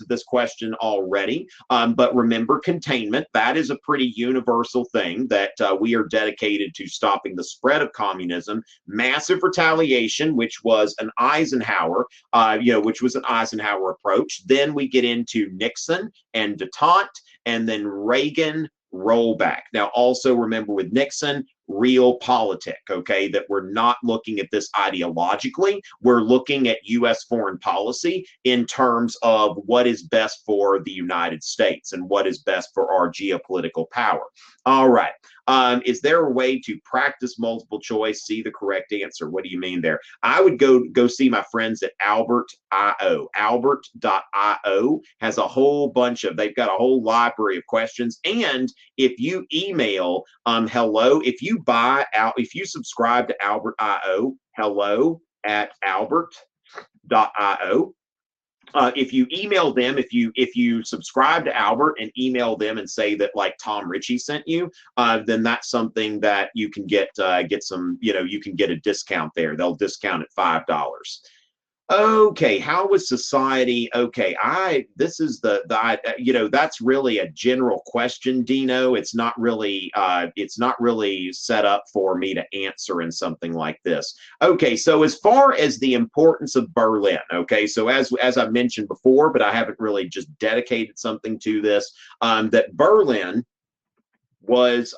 this question already. But remember, containment, that is a pretty universal thing, that we are dedicated to stopping the spread of communism. Massive retaliation, which was an Eisenhower, approach. Then we get into Nixon and detente, and then Reagan, rollback. Now, also remember with Nixon, realpolitik, okay, that we're not looking at this ideologically. We're looking at U.S. foreign policy in terms of what is best for the United States and what is best for our geopolitical power. All right. Is there a way to practice multiple choice, see the correct answer? What do you mean there? I would go see my friends at Albert.io. Albert.io has a whole bunch of, they've got a whole library of questions. And if you email hello, if you subscribe to Albert.io, hello@albert.io. If you email them, if you subscribe to Albert and email them and say that like Tom Ritchie sent you, then that's something that you can get some, you can get a discount there. They'll discount at $5. Okay, how was society? Okay, this is that's really a general question, Dino. It's not really set up for me to answer in something like this. Okay, so as far as the importance of Berlin, okay, so as I mentioned before, but I haven't really just dedicated something to this, that Berlin was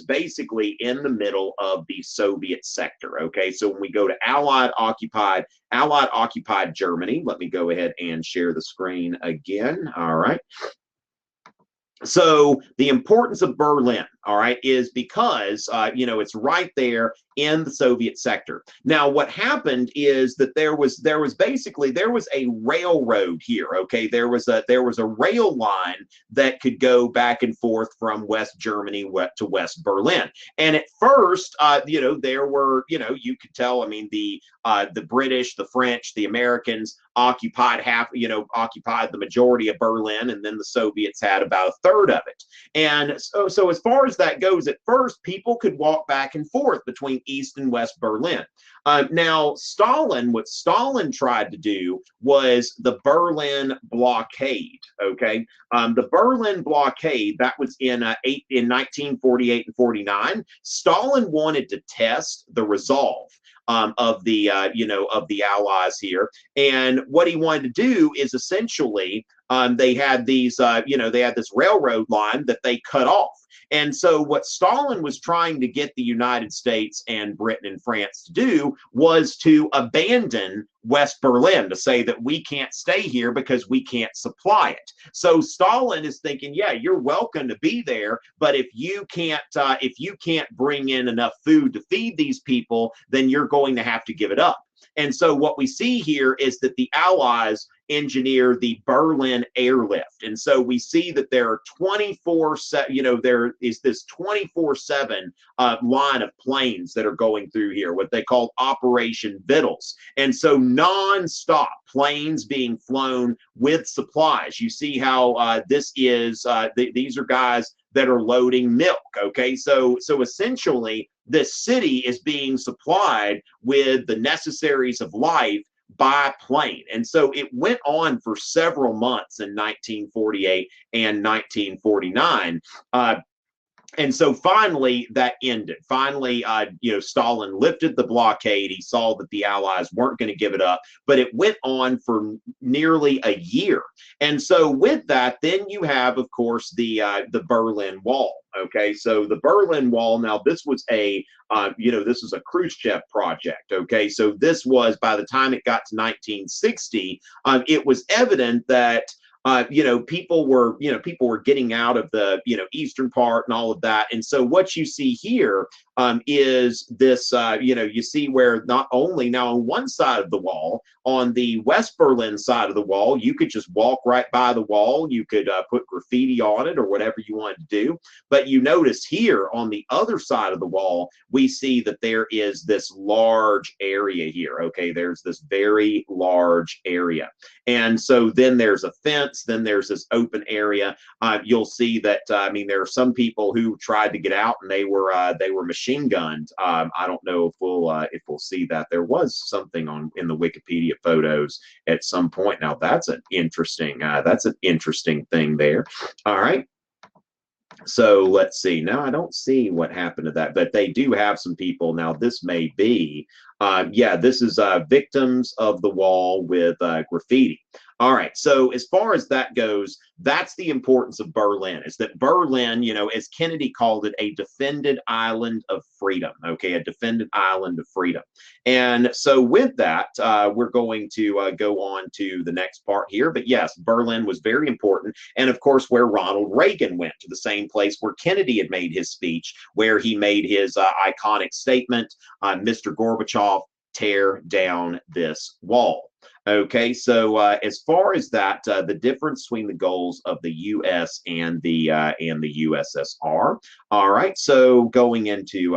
basically in the middle of the Soviet sector. Okay, so when we go to Allied occupied Germany, let me go ahead and share the screen again. All right. So the importance of Berlin. all right, is because, it's right there in the Soviet sector. Now, what happened is that there was a railroad here. Okay, there was a rail line that could go back and forth from West Germany to West Berlin. And at first, there were, you could tell. I mean, the British, the French, the Americans occupied the majority of Berlin, and then the Soviets had about a third of it. And so as far as that goes, at first, people could walk back and forth between East and West Berlin. Now, what Stalin tried to do was the Berlin blockade. Okay, the Berlin blockade, that was in 1948 and 49. Stalin wanted to test the resolve of the Allies here, and what he wanted to do is essentially they had this railroad line that they cut off. And so what Stalin was trying to get the United States and Britain and France to do was to abandon West Berlin, to say that we can't stay here because we can't supply it. So Stalin is thinking, yeah, you're welcome to be there, but if you can't bring in enough food to feed these people, then you're going to have to give it up. And so what we see here is that the Allies engineer the Berlin Airlift. And so we see that there are there is this 24/7 line of planes that are going through here, what they call Operation Vittles. And so non-stop planes being flown with supplies. You see how these are guys that are loading milk. Okay, so essentially this city is being supplied with the necessaries of life by plane. And so it went on for several months in 1948 and 1949. And so finally that ended. Finally, Stalin lifted the blockade. He saw that the Allies weren't going to give it up, but it went on for nearly a year. And so with that, then you have, of course, the Berlin Wall. Okay, so the Berlin Wall. Now this was a Khrushchev project. Okay, so this was, by the time it got to 1960, it was evident that people were getting out of the eastern part and all of that. And so what you see here is this, you see where not only now on one side of the wall, on the West Berlin side of the wall, you could just walk right by the wall. You could put graffiti on it or whatever you wanted to do. But you notice here on the other side of the wall, we see that there is this large area here. Okay, there's this very large area. And so then there's a fence, then there's this open area. You'll see that, there are some people who tried to get out and they were machine gunned. I don't know if we'll see that. There was something in the Wikipedia photos at some point. Now that's an interesting thing there. All right. So let's see. Now I don't see what happened to that, but they do have some people. Now this may be, this is victims of the wall with graffiti. All right. So as far as that goes, that's the importance of Berlin, is that Berlin, as Kennedy called it, a defended island of freedom. Okay, a defended island of freedom. And so with that, we're going to go on to the next part here. But yes, Berlin was very important. And of course, where Ronald Reagan went, to the same place where Kennedy had made his speech, where he made his iconic statement, Mr. Gorbachev, tear down this wall. Okay, so as far as that, the difference between the goals of the U.S. and the USSR. All right, so going into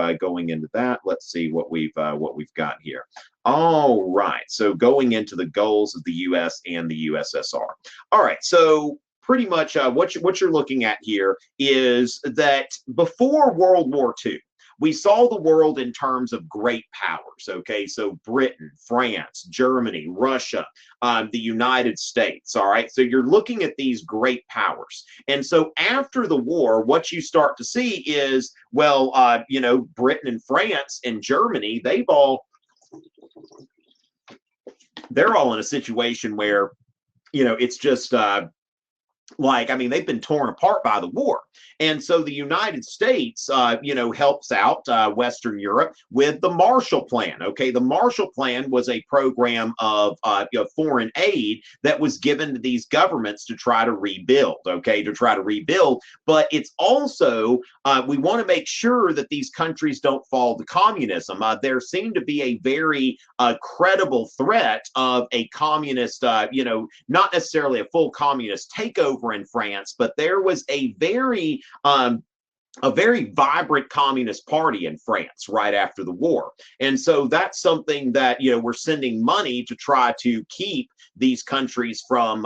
that, let's see what we've got here. All right, so going into the goals of the U.S. and the USSR. All right, so pretty much what you're looking at here is that before World War II, we saw the world in terms of great powers. Okay, so Britain, France, Germany, Russia, the United States. All right, so you're looking at these great powers. And so after the war, what you start to see is, well, Britain and France and Germany, they're all in a situation where, it's just like, I mean, they've been torn apart by the war. And so the United States, helps out Western Europe with the Marshall Plan. Okay, the Marshall Plan was a program of foreign aid that was given to these governments to try to rebuild. Okay, to try to rebuild, but it's also we want to make sure that these countries don't fall to communism. There seemed to be a very credible threat of a communist, not necessarily a full communist takeover in France, but there was a very vibrant communist party in France right after the war. And so that's something that, we're sending money to try to keep these countries from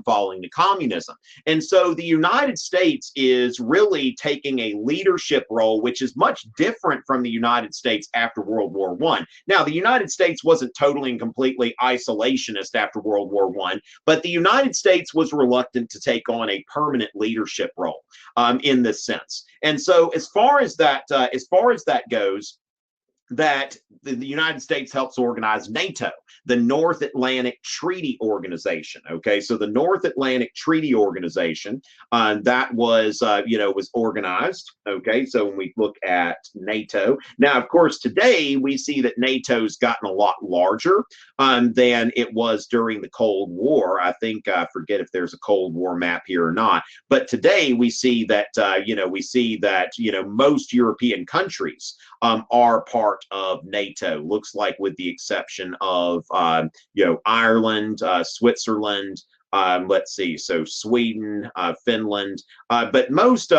falling to communism. And so the United States is really taking a leadership role, which is much different from the United States after World War I. Now, the United States wasn't totally and completely isolationist after World War I, but the United States was reluctant to take on a permanent leadership role in this sense. And so as far as that goes, that the United States helps organize NATO, the North Atlantic Treaty Organization. Okay, so the North Atlantic Treaty Organization that was organized. Okay, so when we look at NATO, now of course today we see that NATO's gotten a lot larger than it was during the Cold War. I think I forget if there's a Cold War map here or not, but today we see that most European countries are part of NATO. Looks like, with the exception of Ireland, Switzerland. Let's see, so Sweden, Finland, but most,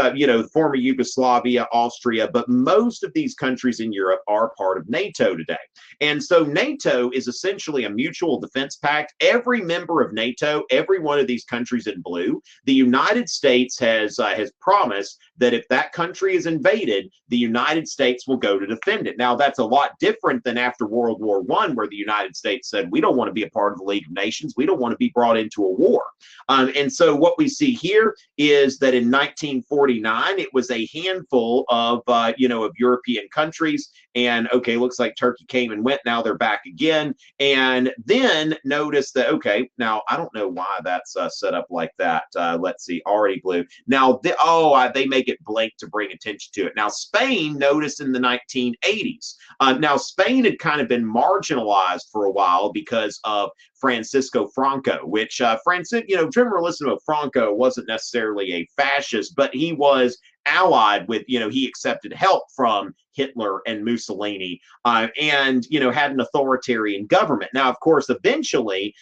former Yugoslavia, Austria, but most of these countries in Europe are part of NATO today. And so NATO is essentially a mutual defense pact. Every member of NATO, every one of these countries in blue, the United States has promised that if that country is invaded, the United States will go to defend it. Now, that's a lot different than after World War I, where the United States said, we don't want to be a part of the League of Nations. We don't want to be brought into a war. And so what we see here is that in 1949, it was a handful of European countries. And okay, looks like Turkey came and went. Now they're back again. And then notice that, okay, now I don't know why that's set up like that. Let's see, already blue. Now, they make it blank to bring attention to it. Now, Spain, noticed in the 1980s. Now, Spain had kind of been marginalized for a while because of Francisco Franco, which Generalissimo Franco wasn't necessarily a fascist, but he was allied with, he accepted help from Hitler and Mussolini, and had an authoritarian government. Now, of course, eventually,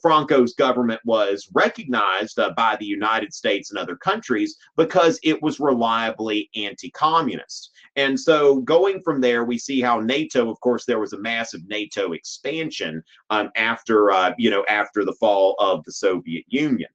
Franco's government was recognized by the United States and other countries because it was reliably anti-communist. And so going from there, we see how NATO, of course, there was a massive NATO expansion after the fall of the Soviet Union.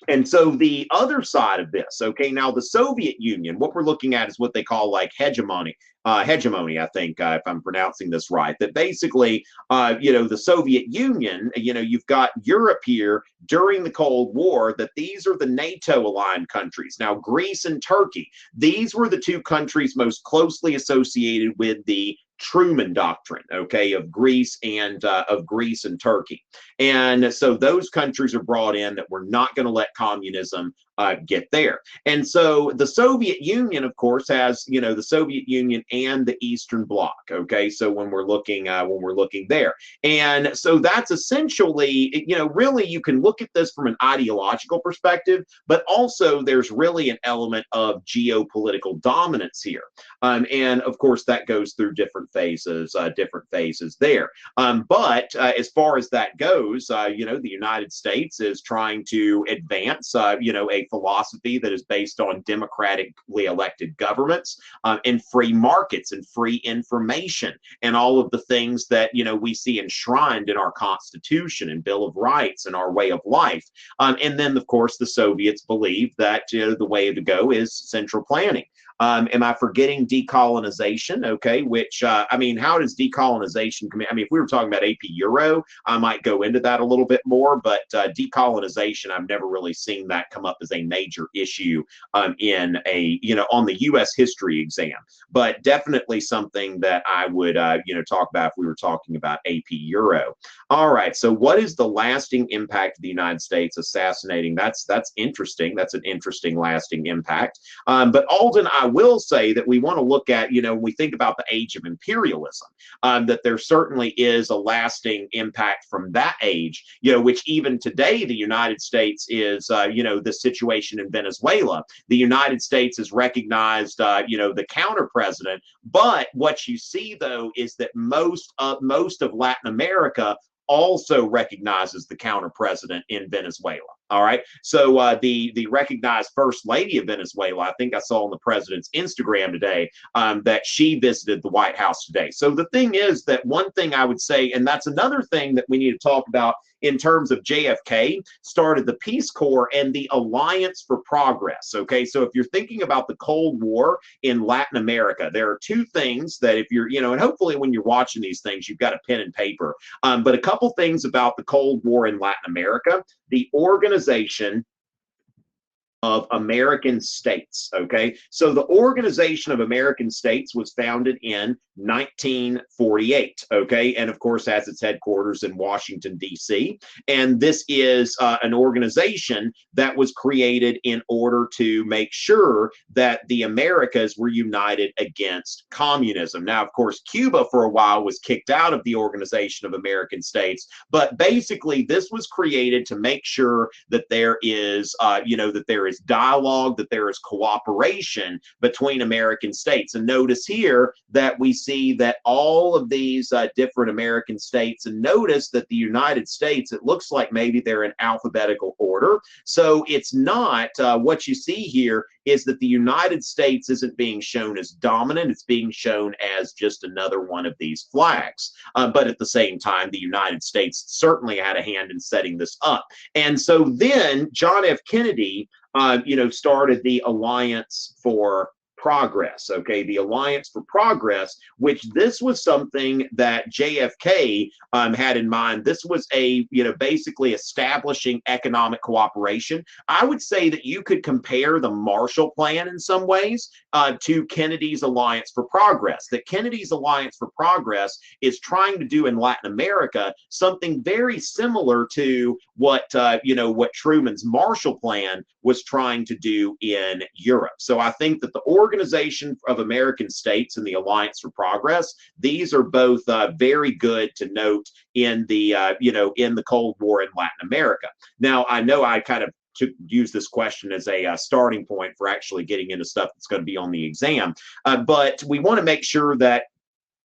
And so the other side of this, okay, now the Soviet Union, what we're looking at is what they call like hegemony, I think, if I'm pronouncing this right, that basically, the Soviet Union, you've got Europe here during the Cold War, that these are the NATO aligned countries. Now, Greece and Turkey, these were the two countries most closely associated with the Truman Doctrine, okay, of Greece and Turkey. And so those countries are brought in that we're not going to let communism get there. And so the Soviet Union, of course, has, the Soviet Union and the Eastern Bloc. Okay, so when we're looking there, and so that's essentially, really you can look at this from an ideological perspective, but also there's really an element of geopolitical dominance here, and of course that goes through different phases there. But as far as that goes, the United States is trying to advance, a philosophy that is based on democratically elected governments, and free markets and free information and all of the things that we see enshrined in our Constitution and Bill of Rights and our way of life. And then, of course, the Soviets believe that the way to go is central planning. Am I forgetting decolonization? Okay, which I mean, how does decolonization come in? I mean, if we were talking about AP Euro, I might go into that a little bit more, but decolonization, I've never really seen that come up as a major issue in a, on the U.S. history exam, but definitely something that I would, talk about if we were talking about AP Euro. All right, so what is the lasting impact of the United States assassinating? That's interesting. That's an interesting lasting impact. But Alden, I will say that we want to look at, when we think about the age of imperialism, that there certainly is a lasting impact from that age, which even today the United States is, the situation in Venezuela. The United States has recognized, the counter president. But what you see, though, is that most of Latin America also recognizes the counter president in Venezuela. All right. So the recognized first lady of Venezuela, I think I saw on the president's Instagram today, that she visited the White House today. So the thing is that one thing I would say, and that's another thing that we need to talk about in terms of JFK, started the Peace Corps and the Alliance for Progress. Okay. So if you're thinking about the Cold War in Latin America, there are two things that if you're, and hopefully when you're watching these things, you've got a pen and paper. But a couple things about the Cold War in Latin America, the Organization of American States. Okay, so the Organization of American States was founded in 1948. Okay, and of course has its headquarters in Washington, D.C. And this is an organization that was created in order to make sure that the Americas were united against communism. Now, of course, Cuba for a while was kicked out of the Organization of American States, but basically this was created to make sure that there is, that there is dialogue, that there is cooperation between American states. And notice here that we see that all of these different American states, and notice that the United States, it looks like maybe they're in alphabetical order. So it's not, what you see here is that the United States isn't being shown as dominant, it's being shown as just another one of these flags. But at the same time, the United States certainly had a hand in setting this up. And so then John F. Kennedy started the Alliance for Progress, okay, the Alliance for Progress, which this was something that JFK had in mind. This was a, basically establishing economic cooperation. I would say that you could compare the Marshall Plan in some ways to Kennedy's Alliance for Progress, that Kennedy's Alliance for Progress is trying to do in Latin America something very similar to what, what Truman's Marshall Plan was trying to do in Europe. So I think that the Organization of American States and the Alliance for Progress, these are both very good to note in the, in the Cold War in Latin America. Now, I know I kind of use this question as a starting point for actually getting into stuff that's going to be on the exam. But we want to make sure that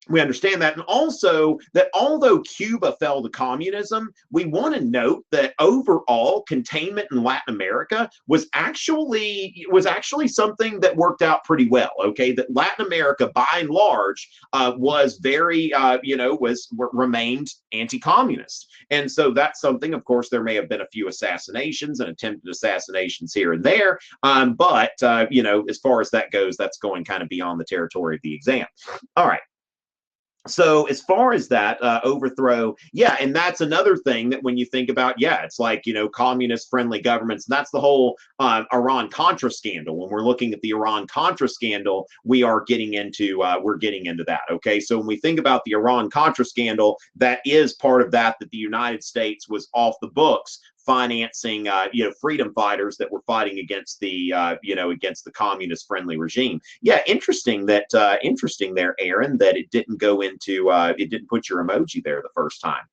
we understand that. And also that although Cuba fell to communism, we want to note that overall containment in Latin America was actually something that worked out pretty well. Okay, that Latin America by and large was very, remained anti-communist. And so that's something, of course, there may have been a few assassinations and attempted assassinations here and there. But as far as that goes, that's going kind of beyond the territory of the exam. All right. So as far as that overthrow, yeah, and that's another thing that when you think about, yeah, it's like, communist friendly governments. And that's the whole Iran-Contra scandal. When we're looking at the Iran-Contra scandal, we are getting into, that. Okay, so when we think about the Iran-Contra scandal, that is part of that the United States was off the books financing, freedom fighters that were fighting against the, against the communist-friendly regime. Yeah, interesting there, Aaron, that it didn't go into, it didn't put your emoji there the first time.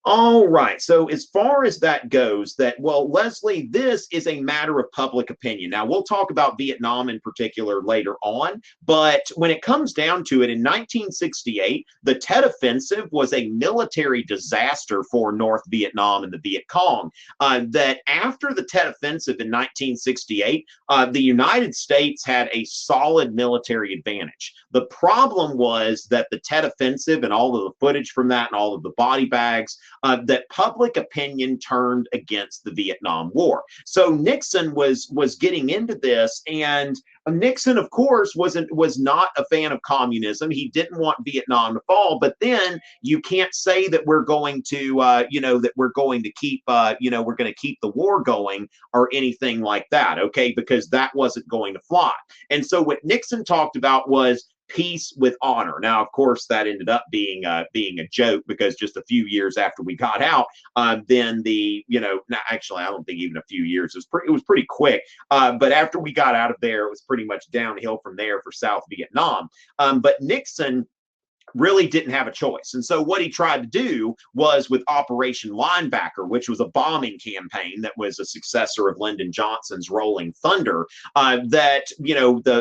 All right. So as far as that goes, Leslie, this is a matter of public opinion. Now, we'll talk about Vietnam in particular later on, but when it comes down to it, in 1968, the Tet Offensive was a military disaster for North Vietnam and the Viet Cong. That after the Tet Offensive in 1968, the United States had a solid military advantage. The problem was that the Tet Offensive and all of the footage from that and all of the body bags, that public opinion turned against the Vietnam War. So Nixon was getting into this, and Nixon, of course, was not a fan of communism. He didn't want Vietnam to fall. But then you can't say that we're going to, that we're going to keep, we're going to keep the war going or anything like that, okay? Because that wasn't going to fly. And so what Nixon talked about was peace with honor. Now, of course, that ended up being a joke, because just a few years after we got out, then actually, I don't think even a few years. It was pretty quick. But after we got out of there, it was pretty much downhill from there for South Vietnam. But Nixon really didn't have a choice. And so what he tried to do was with Operation Linebacker, which was a bombing campaign that was a successor of Lyndon Johnson's Rolling Thunder, the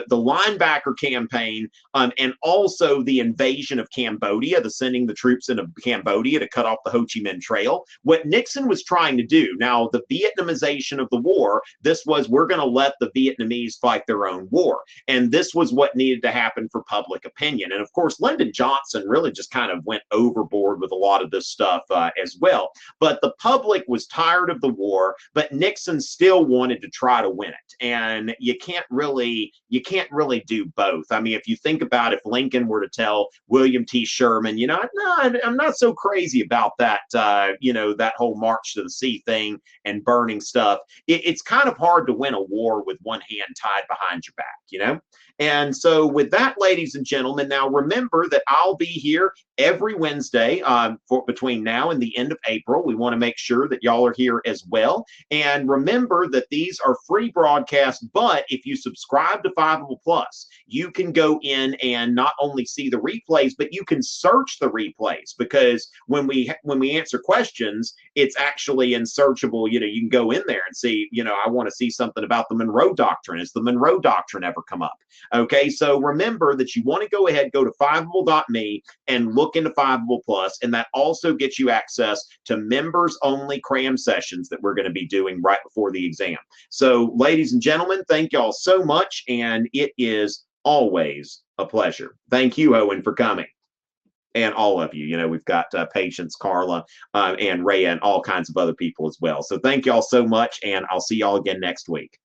Linebacker campaign, and also the invasion of Cambodia, the sending the troops into Cambodia to cut off the Ho Chi Minh Trail. What Nixon was trying to do, now the Vietnamization of the war, this was, we're going to let the Vietnamese fight their own war. And this was what needed to happen for public opinion. And of course, Lyndon Johnson really just kind of went overboard with a lot of this stuff as well. But the public was tired of the war, but Nixon still wanted to try to win it. And you can't really do both. I mean, if you think about, if Lincoln were to tell William T. Sherman, no, I'm not so crazy about that, that whole March to the Sea thing and burning stuff. It's kind of hard to win a war with one hand tied behind your back, And so with that, ladies and gentlemen, now remember that I'll be here every Wednesday for between now and the end of April. We want to make sure that y'all are here as well. And remember that these are free broadcasts, but if you subscribe to Fiveable Plus, you can go in and not only see the replays, but you can search the replays, because when we answer questions, it's actually in searchable. You can go in there and see, I want to see something about the Monroe Doctrine. Has the Monroe Doctrine ever come up? Okay, so remember that you want to go ahead, go to fiveable.me and look into Fiveable Plus, and that also gets you access to members-only cram sessions that we're going to be doing right before the exam. So, ladies and gentlemen, thank y'all so much, and it is always a pleasure. Thank you, Owen, for coming. And all of you, we've got Patience, Carla, and Rhea, and all kinds of other people as well. So thank y'all so much, and I'll see y'all again next week.